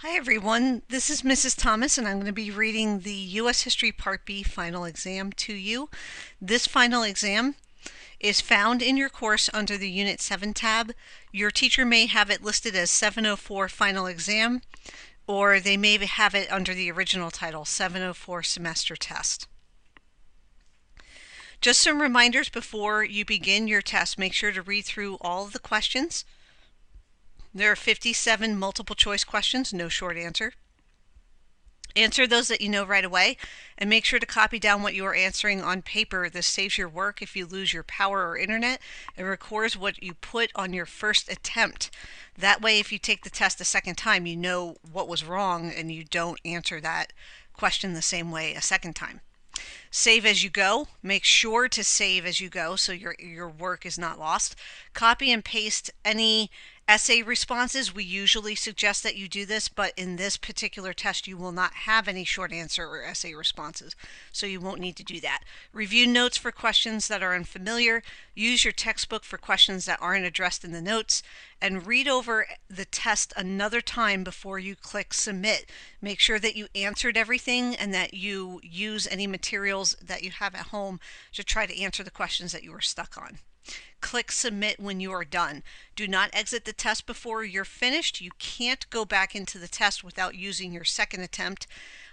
Hi everyone, this is Mrs. Thomas and I'm going to be reading the U.S. History Part B final exam to you. This final exam is found in your course under the Unit 7 tab. Your teacher may have it listed as 704 final exam, or they may have it under the original title, 704 semester test. Just some reminders before you begin your test. Make sure to read through all of the questions. There are 57 multiple choice questions, no short answer. Answer those that you know right away and make sure to copy down what you are answering on paper. This saves your work if you lose your power or internet and records what you put on your first attempt. That way, if you take the test a second time, you know what was wrong and you don't answer that question the same way a second time. Save as you go. Make sure to save as you go so your work is not lost. Copy and paste any essay responses. We usually suggest that you do this, but in this particular test you will not have any short answer or essay responses, so you won't need to do that. Review notes for questions that are unfamiliar. Use your textbook for questions that aren't addressed in the notes, and read over the test another time before you click submit. Make sure that you answered everything and that you use any materials that you have at home to try to answer the questions that you were stuck on. Click submit when you are done. Do not exit the test before you're finished. You can't go back into the test without using your second attempt.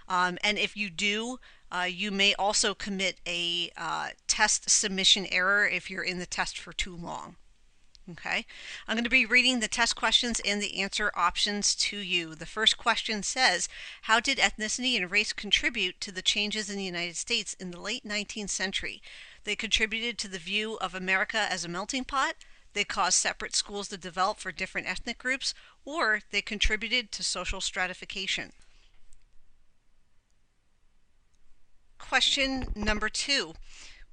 And if you do, you may also commit a test submission error if you're in the test for too long. Okay, I'm going to be reading the test questions and the answer options to you. The first question says, how did ethnicity and race contribute to the changes in the United States in the late 19th century? They contributed to the view of America as a melting pot, they caused separate schools to develop for different ethnic groups, or they contributed to social stratification. Question number 2.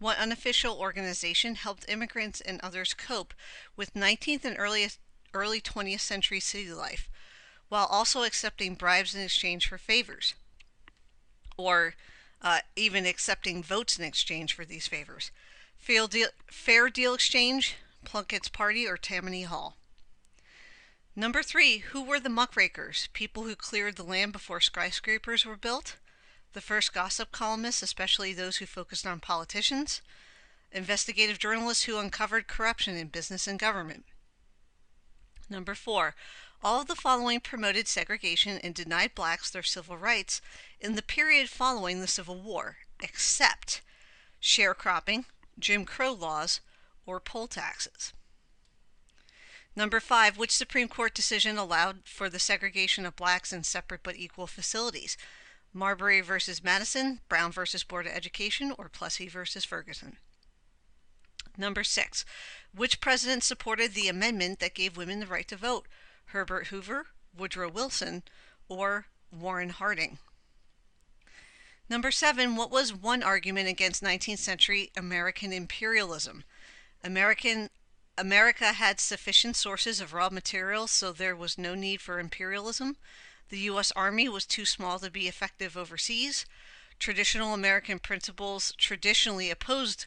What unofficial organization helped immigrants and others cope with 19th and early 20th century city life while also accepting bribes in exchange for favors, or even accepting votes in exchange for these favors? Fair Deal Exchange, Plunkett's Party, or Tammany Hall? Number 3, who were the muckrakers? People who cleared the land before skyscrapers were built? The first gossip columnists, especially those who focused on politicians? Investigative journalists who uncovered corruption in business and government? Number 4, all of the following promoted segregation and denied blacks their civil rights in the period following the Civil War, except sharecropping, Jim Crow laws, or poll taxes. Number 5, which Supreme Court decision allowed for the segregation of blacks in separate but equal facilities? Marbury versus Madison, Brown versus Board of Education, or Plessy versus Ferguson? Number 6, which president supported the amendment that gave women the right to vote? Herbert Hoover, Woodrow Wilson, or Warren Harding? Number 7, what was one argument against 19th century American imperialism? America had sufficient sources of raw materials, so there was no need for imperialism. The U.S. Army was too small to be effective overseas. Traditional American principles traditionally opposed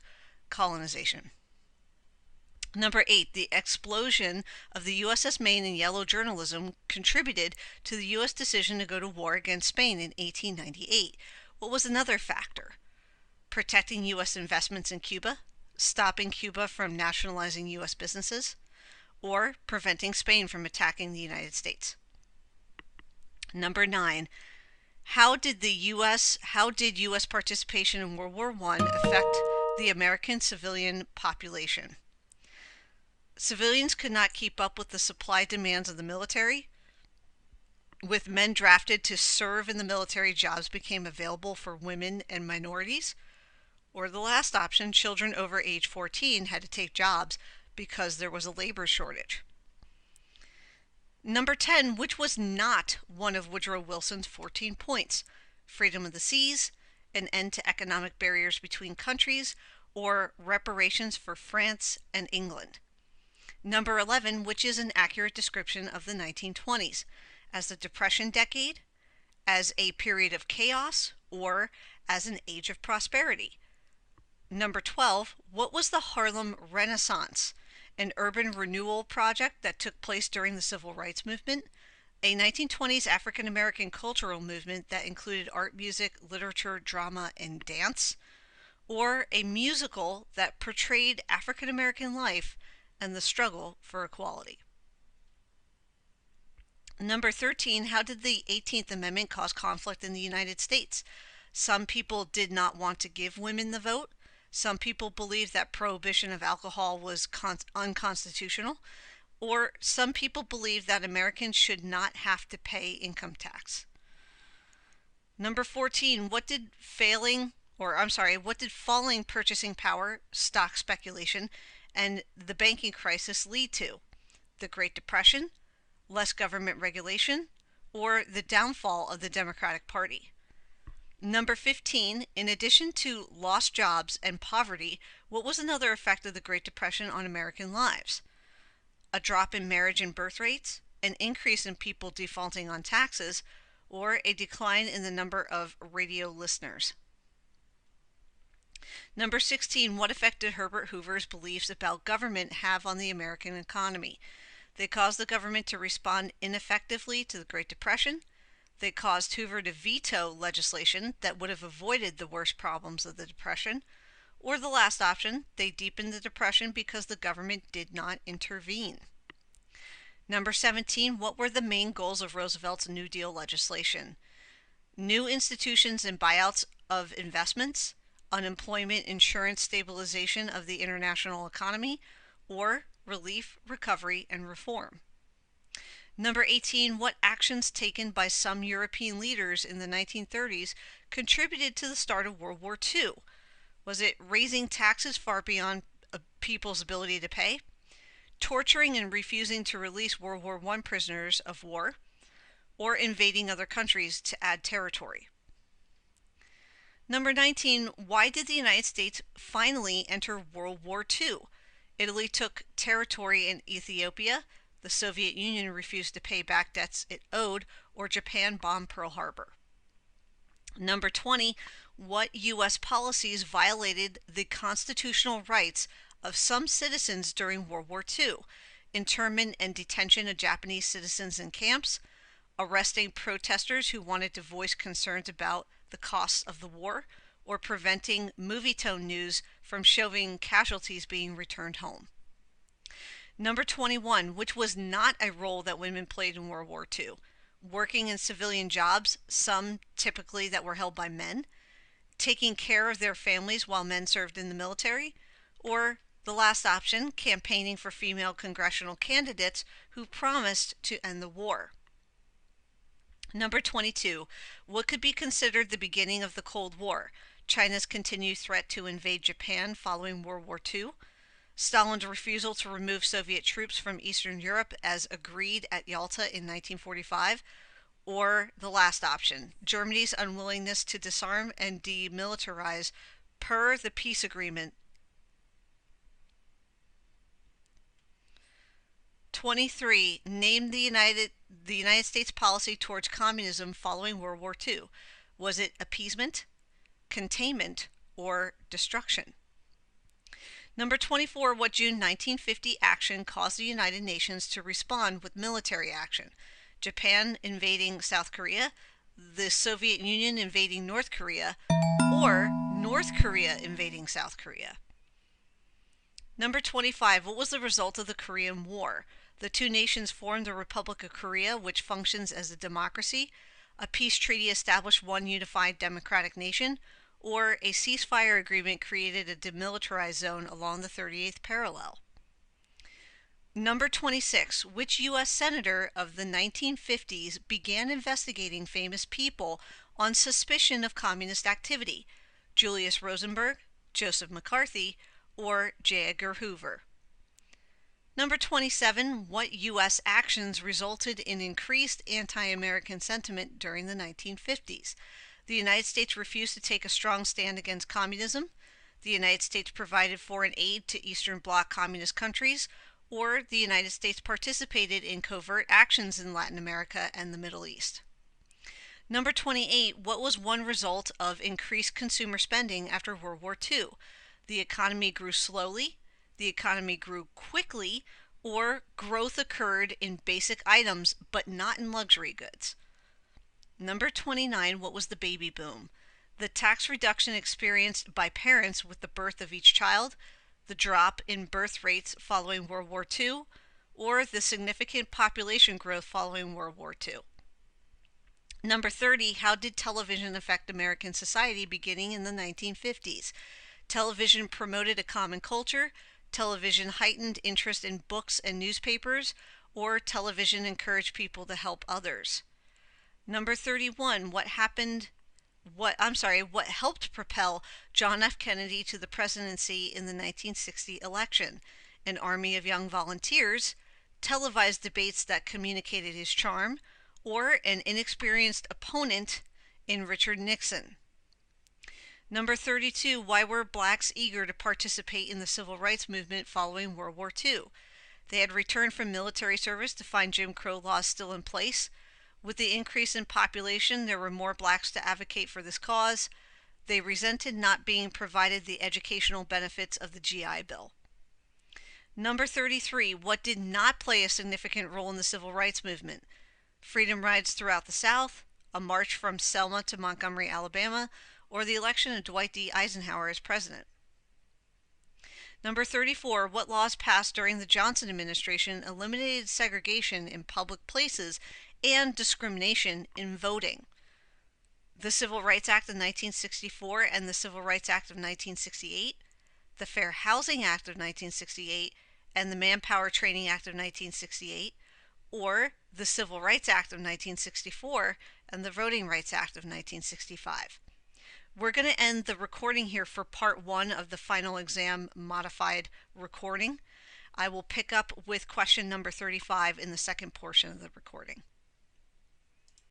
colonization. Number 8, the explosion of the USS Maine and yellow journalism contributed to the U.S. decision to go to war against Spain in 1898. What was another factor? Protecting U.S. investments in Cuba, stopping Cuba from nationalizing U.S. businesses, or preventing Spain from attacking the United States? Number 9, how did U.S. participation in World War I affect the American civilian population? Civilians could not keep up with the supply demands of the military. With men drafted to serve in the military, jobs became available for women and minorities. Or the last option, children over age 14 had to take jobs because there was a labor shortage. Number 10, which was not one of Woodrow Wilson's 14 points? Freedom of the seas, an end to economic barriers between countries, or reparations for France and England? Number 11, which is an accurate description of the 1920s? As the Depression decade, as a period of chaos, or as an age of prosperity? Number 12, what was the Harlem Renaissance? An urban renewal project that took place during the Civil Rights Movement, A 1920s African American cultural movement that included art, music, literature, drama, and dance, or a musical that portrayed African American life and the struggle for equality. Number 13, how did the 18th Amendment cause conflict in the United States? Some people did not want to give women the vote. Some people believed that prohibition of alcohol was unconstitutional. Or some people believed that Americans should not have to pay income tax. Number 14, what did falling purchasing power, stock speculation, and the banking crisis lead to? The Great Depression, less government regulation, or the downfall of the Democratic Party? Number 15, in addition to lost jobs and poverty, what was another effect of the Great Depression on American lives? A drop in marriage and birth rates, an increase in people defaulting on taxes, or a decline in the number of radio listeners. Number 16, what effect did Herbert Hoover's beliefs about government have on the American economy? They caused the government to respond ineffectively to the Great Depression. They caused Hoover to veto legislation that would have avoided the worst problems of the Depression. Or the last option, they deepened the Depression because the government did not intervene. Number 17, what were the main goals of Roosevelt's New Deal legislation? New institutions and buyouts of investments, unemployment insurance stabilization of the international economy, or relief, recovery, and reform. Number 18, what actions taken by some European leaders in the 1930s contributed to the start of World War II? Was it raising taxes far beyond people's ability to pay? Torturing and refusing to release World War I prisoners of war? Or invading other countries to add territory? Number 19, why did the United States finally enter World War II? Italy took territory in Ethiopia, the Soviet Union refused to pay back debts it owed, or Japan bombed Pearl Harbor. Number 20, what U.S. policies violated the constitutional rights of some citizens during World War II? Internment and detention of Japanese citizens in camps, arresting protesters who wanted to voice concerns about the costs of the war, or preventing Movietone News from showing casualties being returned home. Number 21, which was not a role that women played in World War II? Working in civilian jobs, some typically that were held by men, taking care of their families while men served in the military, or the last option, campaigning for female congressional candidates who promised to end the war. Number 22, what could be considered the beginning of the Cold War? China's continued threat to invade Japan following World War II, Stalin's refusal to remove Soviet troops from Eastern Europe as agreed at Yalta in 1945, or the last option, Germany's unwillingness to disarm and demilitarize per the peace agreement. 23, name the United States policy towards communism following World War II. Was it appeasement, containment, or destruction? Number 24, what June 1950 action caused the United Nations to respond with military action? Japan invading South Korea, the Soviet Union invading North Korea, or North Korea invading South Korea? Number 25, what was the result of the Korean War? The two nations formed the Republic of Korea, which functions as a democracy. A peace treaty established one unified democratic nation, or a ceasefire agreement created a demilitarized zone along the 38th parallel. Number 26, which U.S. senator of the 1950s began investigating famous people on suspicion of communist activity? Julius Rosenberg, Joseph McCarthy, or J. Edgar Hoover? Number 27, what U.S. actions resulted in increased anti-American sentiment during the 1950s? The United States refused to take a strong stand against communism. The United States provided foreign aid to Eastern Bloc communist countries, or the United States participated in covert actions in Latin America and the Middle East. Number 28, what was one result of increased consumer spending after World War II? The economy grew slowly, the economy grew quickly, or growth occurred in basic items but not in luxury goods. Number 29, what was the baby boom? The tax reduction experienced by parents with the birth of each child, the drop in birth rates following World War II, or the significant population growth following World War II. Number 30, how did television affect American society beginning in the 1950s? Television promoted a common culture, television heightened interest in books and newspapers, or television encouraged people to help others. Number 31, what helped propel John F. Kennedy to the presidency in the 1960 election? An army of young volunteers, televised debates that communicated his charm, or an inexperienced opponent in Richard Nixon. Number 32, why were blacks eager to participate in the civil rights movement following World War II? They had returned from military service to find Jim Crow laws still in place. With the increase in population, there were more blacks to advocate for this cause. They resented not being provided the educational benefits of the GI Bill. Number 33, what did not play a significant role in the civil rights movement? Freedom rides throughout the South, a march from Selma to Montgomery, Alabama, or the election of Dwight D. Eisenhower as president. Number 34, what laws passed during the Johnson administration eliminated segregation in public places and discrimination in voting? The Civil Rights Act of 1964 and the Civil Rights Act of 1968, the Fair Housing Act of 1968 and the Manpower Training Act of 1968, or the Civil Rights Act of 1964 and the Voting Rights Act of 1965. We're going to end the recording here for part 1 of the final exam modified recording. I will pick up with question number 35 in the second portion of the recording.